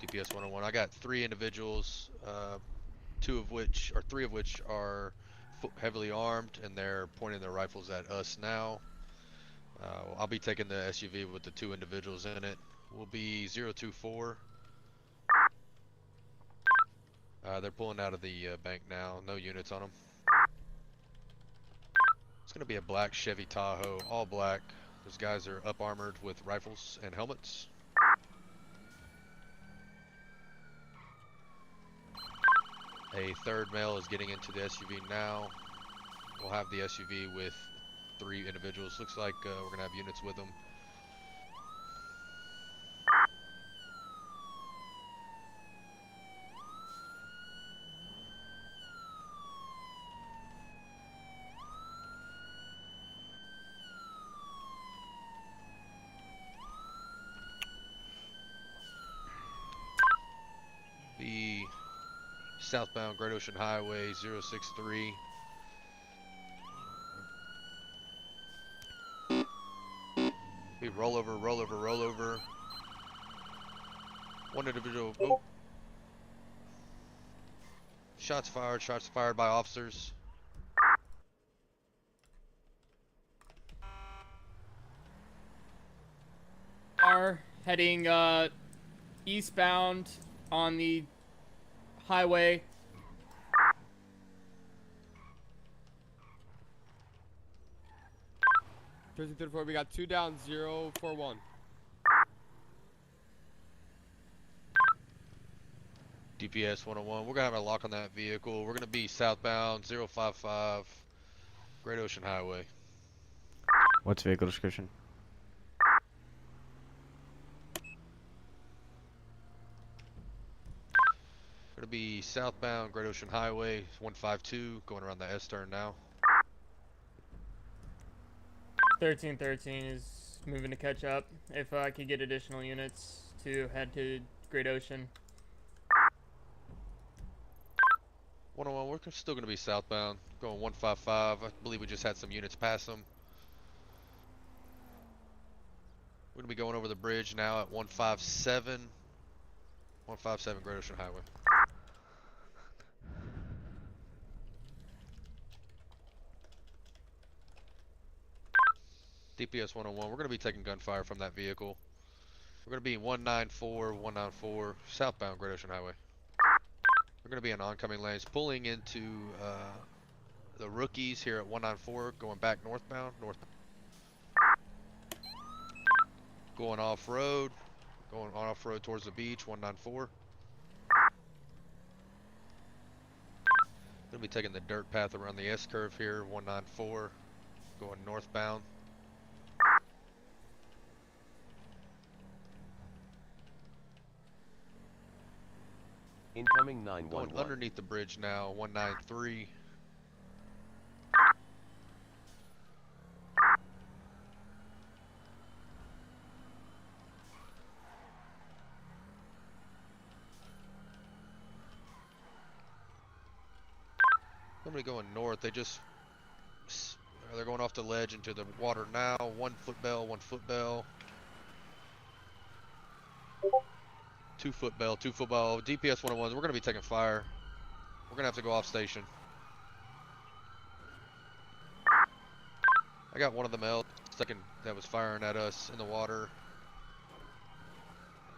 DPS 101. I got 3 individuals, 3 of which are heavily armed, and they're pointing their rifles at us now. I'll be taking the SUV with the 2 individuals in it. We'll be 024. They're pulling out of the bank now. No units on them. It's going to be a black Chevy Tahoe, all black. Those guys are up armored with rifles and helmets. A third male is getting into the SUV now. We'll have the SUV with 3 individuals. Looks like we're going to have units with them. The southbound Great Ocean Highway 063. Be rollover, rollover, rollover. One individual. Oh. Shots fired by officers. Are heading eastbound on the highway. Prison 34, we got 2 down, 041. DPS 101. We're gonna have a lock on that vehicle. We're gonna be southbound 055 Great Ocean Highway. What's vehicle description? Gonna be southbound Great Ocean Highway 152, going around the S turn now. 1313 is moving to catch up. If I could get additional units to head to Great Ocean. 101, we're still gonna be southbound, going 155. I believe we just had some units pass them. We're gonna be going over the bridge now at 157. 157 Great Ocean Highway. DPS 101, we're going to be taking gunfire from that vehicle. We're going to be 194 southbound Great Ocean Highway. We're going to be in oncoming lanes, pulling into the rookies here at 194, going back northbound. Going off-road, towards the beach, 194. Going to be taking the dirt path around the S-curve here, 194, going northbound. Incoming 911. Going underneath the bridge now, 193. Somebody going north. They're going off the ledge into the water now. 1 foot bell, 1 foot bell. 2 foot bell, 2 foot bell. DPS 101s, we're going to be taking fire. We're going to have to go off station. I got one of the males second that was firing at us in the water.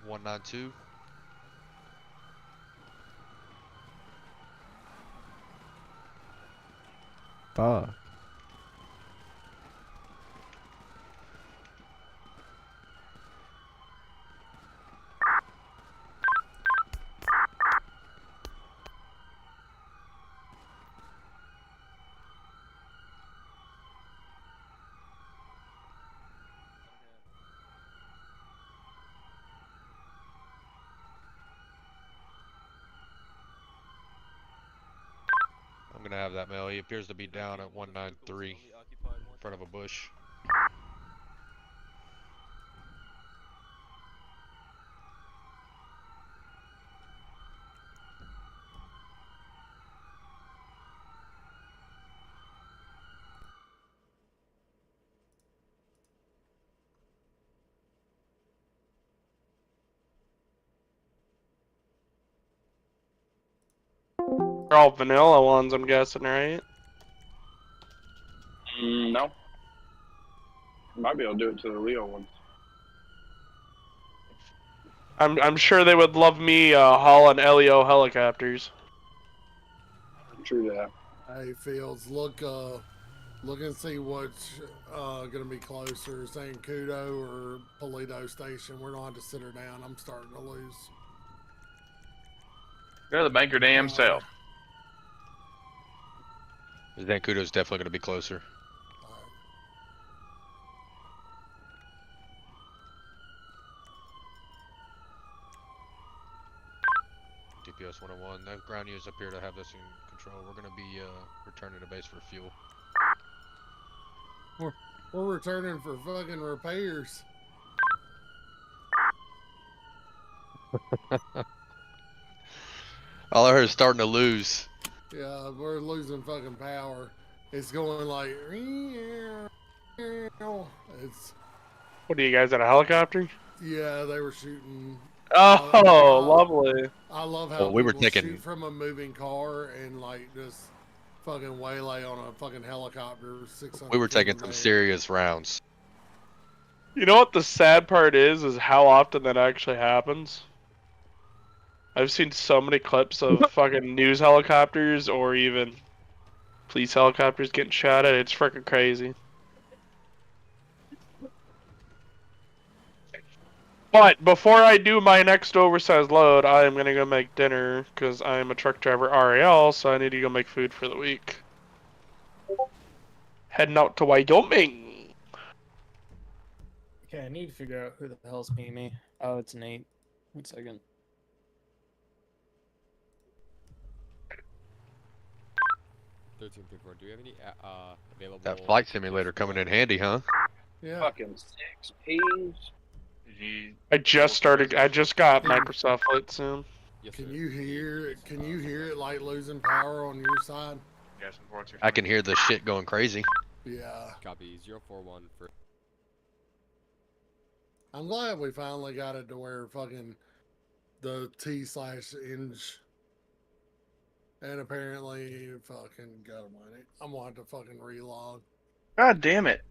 192. Fuck. I'm going to have that male. He appears to be down at 193 in front of a bush. They're all vanilla ones, I'm guessing, right? No. Might be able to do it to the Leo ones. I'm sure they would love me hauling LEO helicopters. True that. Hey, Fields, look and see what's gonna be closer, San Cudo or Polito Station. We're gonna have to sit her down. I'm starting to lose. Go to the bank your damn self. Zancudo's definitely going to be closer. DPS 101. That ground units appear to have this in control. We're going to be returning to base for fuel. We're returning for fucking repairs. All I heard is starting to lose. Yeah, we're losing fucking power. It's going like it's What are you guys at a helicopter? yeah, they were shooting. Oh, lovely. I love how Well, we were people taking- shoot from a moving car and like just fucking waylay on a fucking helicopter. 600 We were feet taking in some the air. serious rounds. You know what the sad part is how often that actually happens? I've seen so many clips of fucking news helicopters or even police helicopters getting shot at. It's freaking crazy. But before I do my next oversized load, I am gonna go make dinner because I'm a truck driver RAL, so I need to go make food for the week. Heading out to Wyoming. Okay, I need to figure out who the hell's pinging me. Oh, it's Nate. 1 second. Do we have any available? That flight simulator coming in handy, huh? Yeah. Fucking 6 pings. I just got Microsoft Flight Sim. Yes, Can sir. you hear? Can you hear it like losing power on your side? Yes, unfortunately. I can hear the shit going crazy. Yeah. Copy 041 for. I'm glad we finally got it to where fucking the T/inch. And apparently, fucking got money. I'm gonna have to fucking relog. God damn it.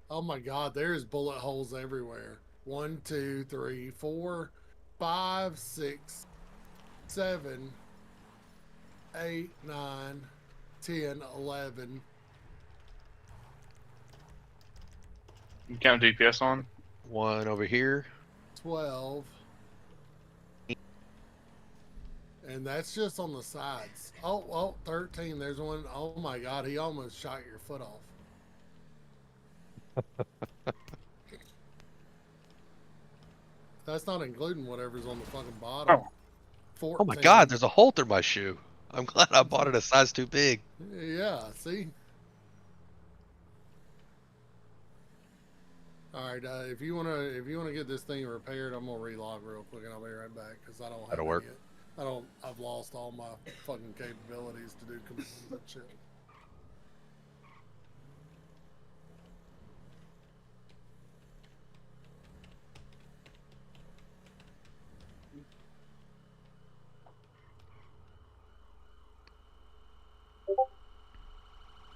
Oh my god, there's bullet holes everywhere. 1, 2, 3, 4, 5, 6, 7, 8, 9, 10, 11. You count DPS on? One over here. 12. And that's just on the sides. Oh, 13. There's one. Oh my god, he almost shot your foot off. That's not including whatever's on the fucking bottom. Oh. 14. Oh my god, there's a hole through my shoe. I'm glad I bought it a size too big. Yeah, see? Alright, if you wanna get this thing repaired, I'm gonna relog real quick and I'll be right back because I don't have That'll work. I've lost all my fucking capabilities to do commands and shit.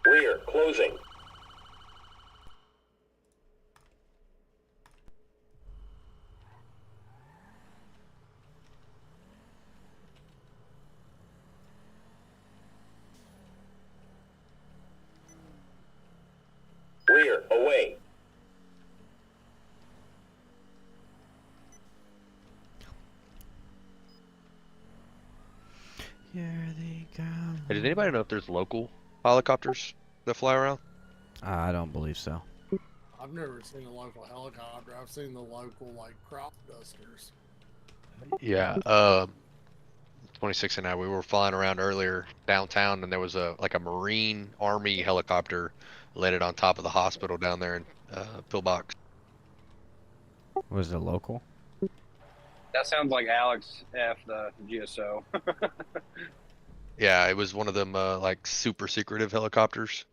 Rear closing. Rear away. Here they come. Hey, does anybody know if there's local helicopters that fly around? I don't believe so. I've never seen a local helicopter. I've seen the local like crop dusters. Yeah. 26 and I, we were flying around earlier downtown, and there was a Marine Army helicopter landed on top of the hospital down there in Pillbox. Was it local? That sounds like Alex F, the GSO. Yeah, it was one of them like super secretive helicopters.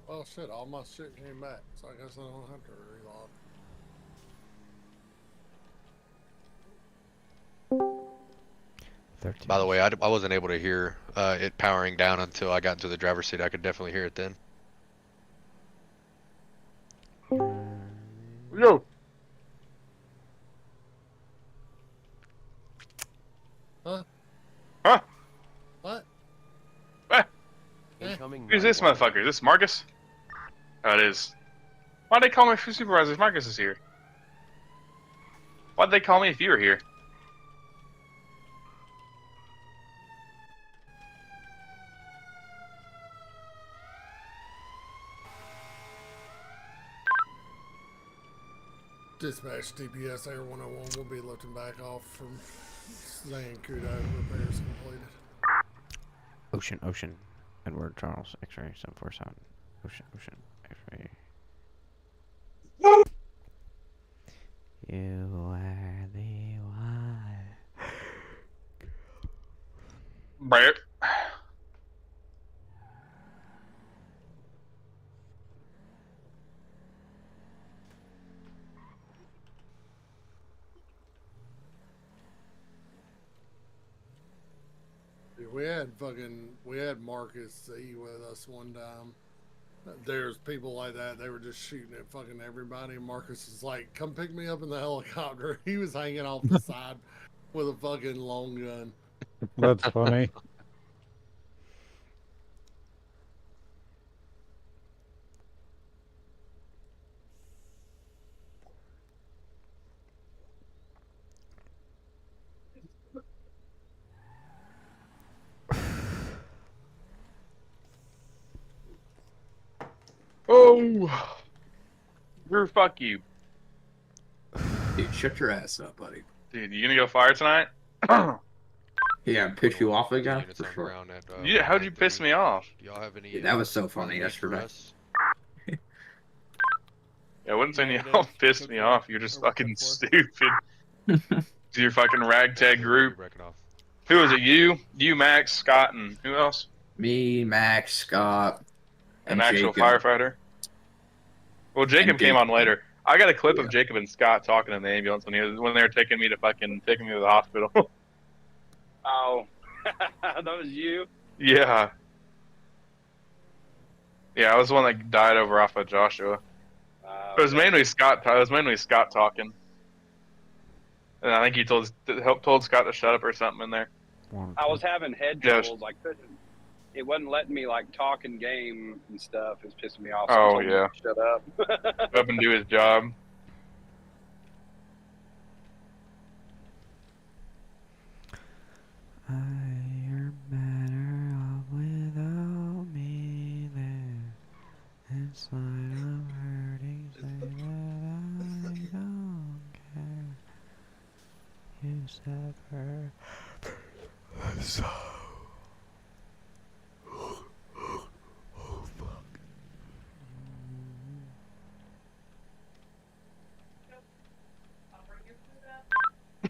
Oh shit, all my shit came back, so I guess I don't have to relog. 13. By the way, I wasn't able to hear it powering down until I got into the driver's seat. I could definitely hear it then. Yo. Huh? Huh? What? Incoming. Who's this 911. motherfucker? Is this Marcus? Oh, it is. Why'd they call me for supervisor if Marcus is here? Why'd they call me if you were here? Dispatch DPS Air 101 will be lifting back off from saying Kudo repairs completed. Ocean. Edward Charles, X-ray 747. Ocean, X-ray. You are the one. Brett. Dude, we had Marcus C with us one time. There's people like that. They were just shooting at fucking everybody. Marcus is like, "Come pick me up in the helicopter." He was hanging off the side with a fucking long gun. That's funny. Oh. Drew, fuck you. Dude, shut your ass up, buddy. Dude, you gonna go fire tonight? Yeah, piss you off again? Units For on sure. ground at, Yeah, how'd you piss 193. me off? Do y'all have any? Dude, that was so further funny needs for yesterday. us? Yeah, I wouldn't say Negative. y'all pissed me Code off. four. You're just Or what, fucking code stupid. Your fucking ragtag group. Breaking off. Who was it? You, Max, Scott, and who else? Me, Max, Scott, An and actual Jacob. firefighter. Well, Jacob And came Dave. on later. I got a clip Yeah. of Jacob and Scott talking in the ambulance when they were taking me to the hospital. Oh, that was you. Yeah. Yeah, I was the one that died over off of Joshua. It was mainly Scott. It was mainly Scott talking, and I think he told Scott to shut up or something in there. I was having head Yes. troubles. I couldn't. It wasn't letting me like talk in game and stuff. It was pissing me off. Oh, I told him yeah. to shut up. Up and do his job. You're better off without me there. Inside I'm hurting, say that I don't care. You said her. So. Oh fuck.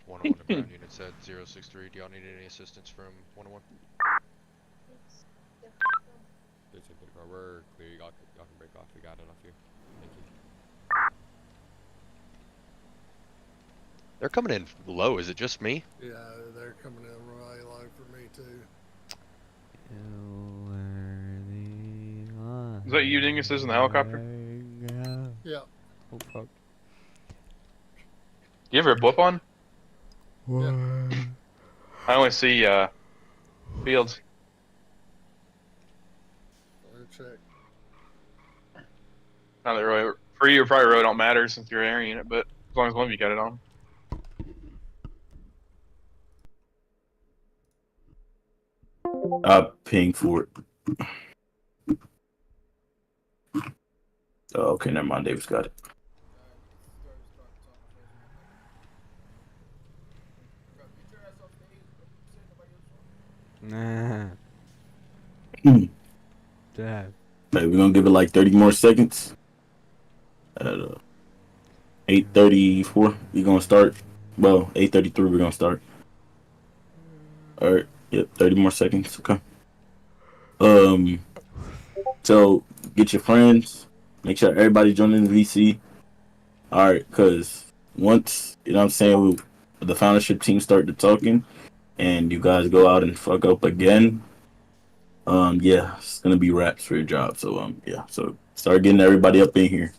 101 to ground unit said 063. Do y'all need any assistance from 101? 1334, we're clear. Y'all can break off. We got enough here. Thank you. They're coming in low. Is it just me? Yeah, they're coming in really low for me too. You were the one. Is that you, Dinguses, in the helicopter? Yeah. Oh fuck. You ever blip on? What? I only see Fields. Let me check. Not that really for you, it probably really don't matter since you're an air unit, but as long as one of you got it on. Paying for it. Oh, okay, never mind. Davis got it. Nah. Dad. Hey, we're gonna give it like 30 more seconds. At 8:34, we're gonna start. Well, 8:33, we're gonna start. All right. Yep, 30 more seconds. Okay. So get your friends. Make sure everybody joining the VC. All right, cause once you know what I'm saying, the foundership team start to talking, and you guys go out and fuck up again, yeah, it's gonna be wraps for your job. So yeah, so start getting everybody up in here,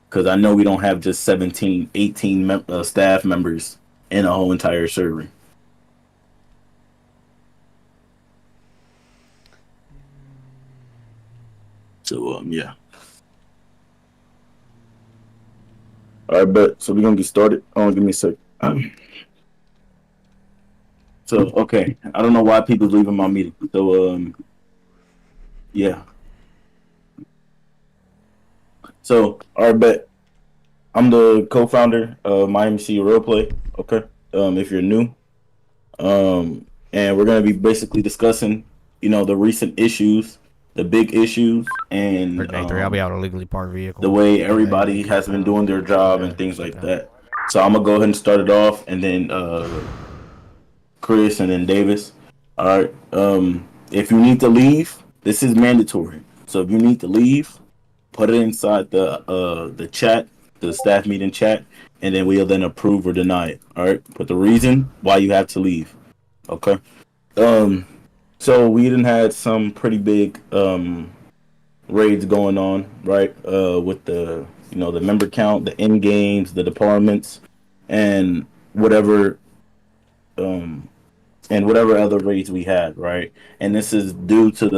because I know we don't have just 17, 18 staff members in a whole entire server. So yeah. All right, bet. So we're gonna get started. Oh, give me a sec. So okay, I don't know why people's leaving my meeting. So yeah. So all right, bet. I'm the co-founder of Miami City Roleplay. Okay. If you're new, and we're gonna be basically discussing, the recent issues, the big issues, and For day 3, I'll be able to legally park vehicle. the way everybody has been doing their job and things like that. So I'm gonna go ahead and start it off, and then Chris, and then Davis. All right. If you need to leave, this is mandatory. So if you need to leave, put it inside the chat, the staff meeting chat, and then we'll then approve or deny it. All right. Put the reason why you have to leave. Okay. So we done had some pretty big raids going on, right? With the the member count, the end games, the departments, and whatever other raids we had, right? And this is due to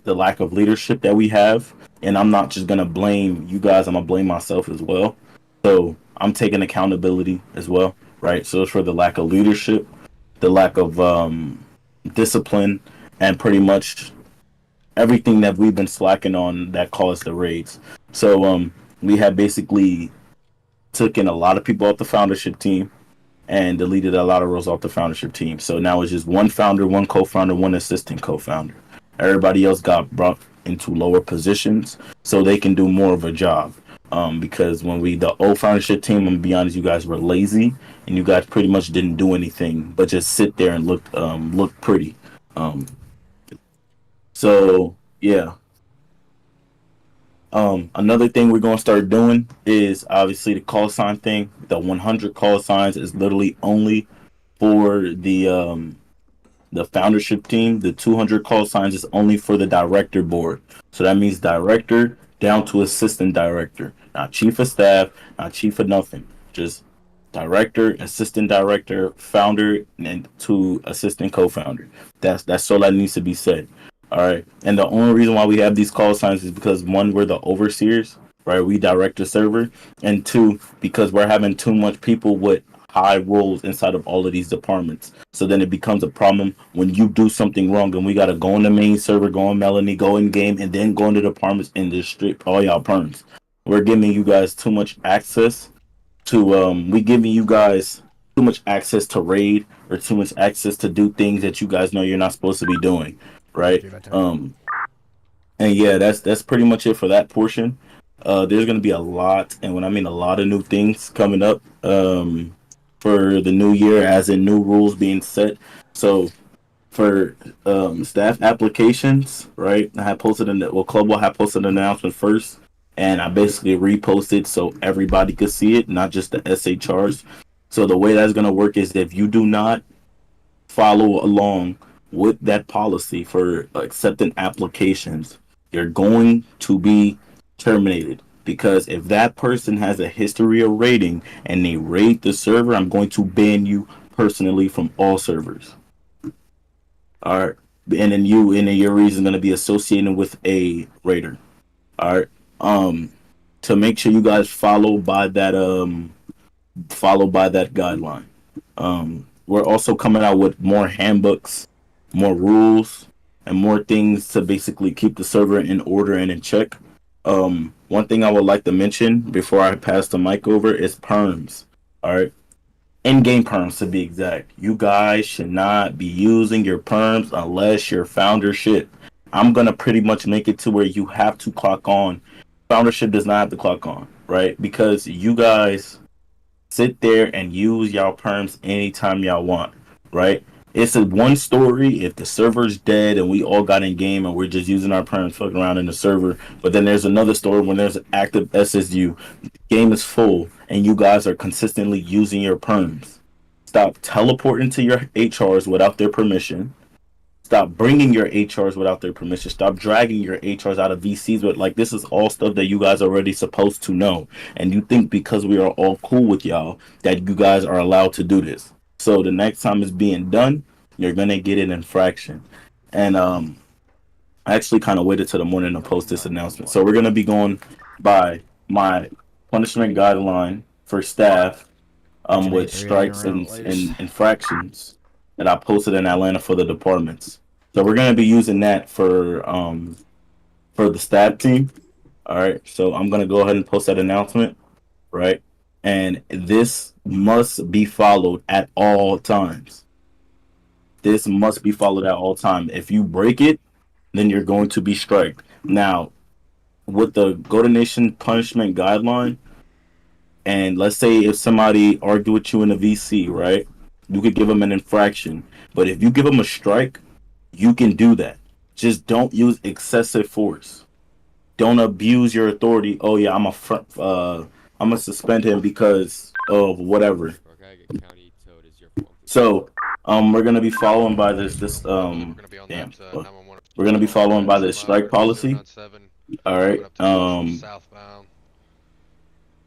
the lack of leadership that we have. And I'm not just gonna blame you guys, I'm gonna blame myself as well. So I'm taking accountability as well, right? So it's for the lack of leadership, the lack of discipline, and pretty much everything that we've been slacking on that caused the raids. So we had basically taken a lot of people off the foundership team and deleted a lot of roles off the foundership team. So now it's just one founder, one co-founder, one assistant co-founder. Everybody else got brought into lower positions so they can do more of a job. Because when the old foundership team, I'm gonna be honest, you guys were lazy and you guys pretty much didn't do anything but just sit there and look pretty. So yeah. Another thing we're gonna start doing is obviously the call sign thing. The 100 call signs is literally only for the foundership team. The 200 call signs is only for the director board. So that means director down to assistant director, not chief of staff, not chief of nothing, just director, assistant director, founder, and to assistant co-founder. That's all that needs to be said. All right. And the only reason why we have these call signs is because, one, we're the overseers, right? We direct the server. And two, because we're having too much people with high roles inside of all of these departments. So then it becomes a problem when you do something wrong and we got to go on the main server, go on Melanie, go in game, and then go into departments and just strip all y'all perms. We're giving you guys too much access we giving you guys too much access to raid or too much access to do things that you guys know you're not supposed to be doing. Right. And yeah, that's pretty much it for that portion. There's gonna be a lot, and when I mean a lot of new things coming up for the new year, as in new rules being set. So for staff applications, right? I had posted Clubwell had posted an announcement first, and I basically reposted so everybody could see it, not just the SHRs. So the way that's gonna work is if you do not follow along with that policy for accepting applications, you're going to be terminated. Because if that person has a history of raiding and they raid the server, I'm going to ban you personally from all servers. All right. And then your reason is going to be associated with a raider. All right. To make sure you guys follow by that guideline. We're also coming out with more handbooks, more rules, and more things to basically keep the server in order and in check. One thing I would like to mention before I pass the mic over is perms. All right, in-game perms to be exact. You guys should not be using your perms unless you're foundership. I'm gonna pretty much make it to where you have to clock on. Foundership does not have to clock on, right? Because you guys sit there and use y'all perms anytime y'all want, right? It's a one story if the server's dead and we all got in game and we're just using our perms fucking around in the server. But then there's another story when there's an active SSU, game is full, and you guys are consistently using your perms. Stop teleporting to your HRs without their permission. Stop bringing your HRs without their permission. Stop dragging your HRs out of VCs. But like, this is all stuff that you guys are already supposed to know. And you think because we are all cool with y'all that you guys are allowed to do this. So the next time it's being done, you're gonna get an infraction. And I actually kind of waited till the morning to post this announcement. So we're gonna be going by my punishment guideline for staff, with strikes and infractions that I posted in Atlanta for the departments. So we're gonna be using that for the staff team. All right. So I'm gonna go ahead and post that announcement, right? And this must be followed at all times. This must be followed at all times. If you break it, then you're going to be striked. Now, with the Go to Nation punishment guideline, and let's say if somebody argue with you in a VC, right? You could give them an infraction. But if you give them a strike, you can do that. Just don't use excessive force. Don't abuse your authority. Oh yeah, I'm gonna suspend him because of whatever. So, we're gonna be following by this we're gonna be following by this strike policy. All right. Southbound.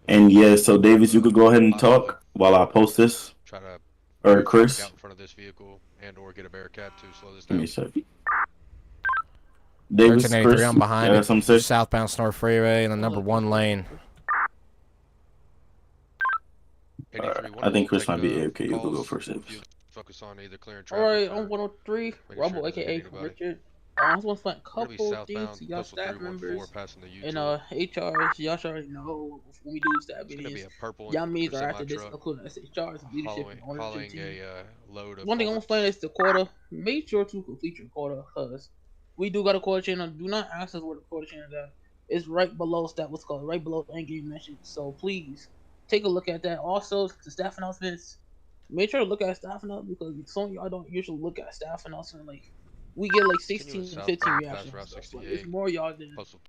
And yeah, so Davis, you could go ahead and talk while I post this. Try to or Chris. Out in front of this vehicle and/or get a Bearcat to slow this Give down. me a second. Davis, Chris, I'm behind it. Something Southbound Snore Freeway in the number 1 lane. I think Chris might be AFK. You can go first. Focus on either clearing traffic. Alright, I'm 103, Rumble, aka Richard. I just want to find a couple things to y'all staff members and HRs. Y'all should already know when we do staff meetings. Y'all meetings are after this, including SHRs and leadership and ownership team. One thing I'm saying is the quota. Make sure to complete your quota, because we do got a quota channel. Do not ask us where the quota channel is at. It's right below what's called right below the end game mention. So please take a look at that. Also, the staff announcements. Make sure to look at staff announcements, because some of y'all don't usually look at staff announcements. Like, we get like 16 to 15 reactions. Like, it's more y'all than